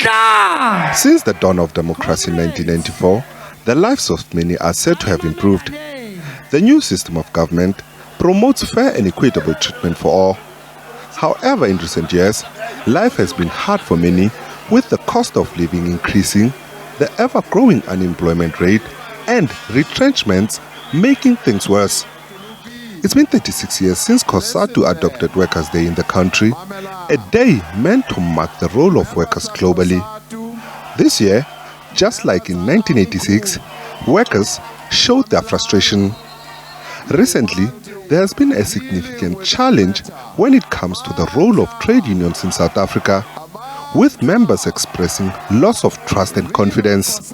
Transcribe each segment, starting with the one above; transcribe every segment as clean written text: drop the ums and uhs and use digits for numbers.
Since the dawn of democracy in 1994, the lives of many are said to have improved. The new system of government promotes fair and equitable treatment for all. However, in recent years, life has been hard for many, with the cost of living increasing, the ever-growing unemployment rate, and retrenchments making things worse. It's been 36 years since COSATU adopted Workers' Day in the country, a day meant to mark the role of workers globally. This year, just like in 1986, workers showed their frustration. Recently, there has been a significant challenge when it comes to the role of trade unions in South Africa, with members expressing loss of trust and confidence.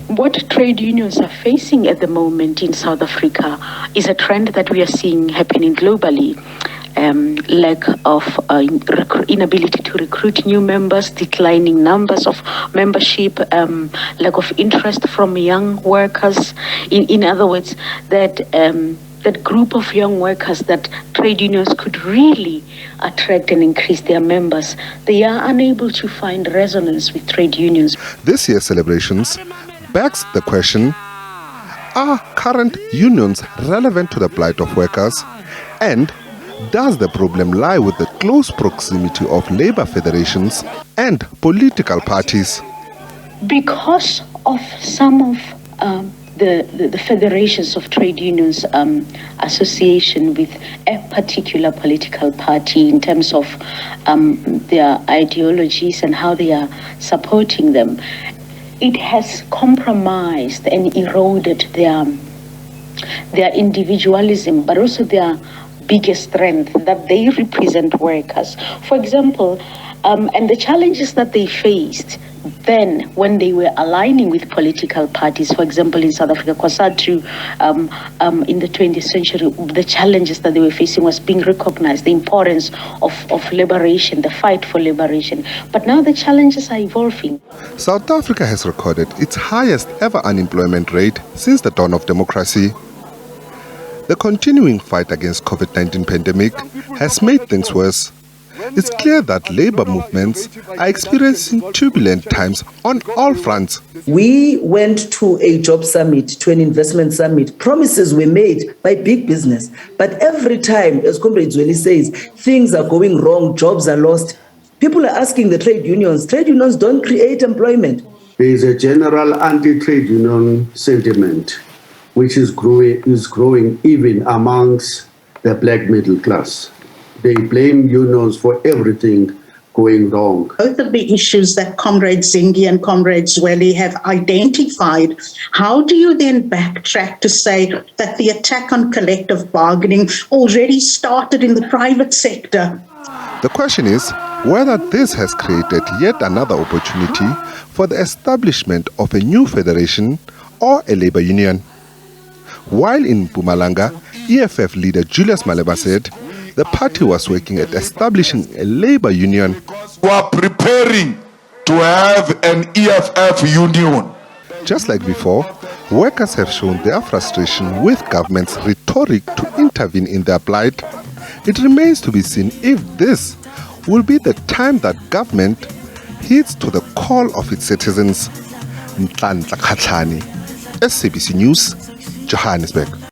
What trade unions are facing at the moment in South Africa is a trend that we are seeing happening globally. Lack of inability to recruit new members, declining numbers of membership, lack of interest from young workers. In other words, that group of young workers that trade unions could really attract and increase their members, they are unable to find resonance with trade unions. This year's celebrations begs the question, are current unions relevant to the plight of workers? And does the problem lie with the close proximity of labor federations and political parties? Because of some of the federations of trade unions association with a particular political party in terms of their ideologies and how they are supporting them, it has compromised and eroded their individualism, but also their biggest strength, that they represent workers. For example, and the challenges that they faced then when they were aligning with political parties, for example, in South Africa, COSATU in the 20th century, the challenges that they were facing was being recognized, the importance of liberation, the fight for liberation. But now the challenges are evolving. South Africa has recorded its highest ever unemployment rate since the dawn of democracy. The continuing fight against COVID-19 pandemic has made things worse. It's clear that labor movements are experiencing turbulent times on all fronts. We went to a job summit, to an investment summit. Promises were made by big business. But every time, as Comrade Zweli says, things are going wrong, jobs are lost. People are asking the trade unions don't create employment. There is a general anti-trade union sentiment, which is growing even amongst the black middle class. They blame unions for everything going wrong. Both of the issues that Comrade Zingi and Comrade Zweli have identified, how do you then backtrack to say that the attack on collective bargaining already started in the private sector? The question is whether this has created yet another opportunity for the establishment of a new federation or a labor union. While in Mpumalanga, EFF leader Julius Malema said the party was working at establishing a labor union. We are preparing to have an EFF union. Just like before, workers have shown their frustration with government's rhetoric to intervene in their plight. It remains to be seen if this will be the time that government heeds to the call of its citizens. Nhlanhla Khatlhane, SABC News, Johannesburg.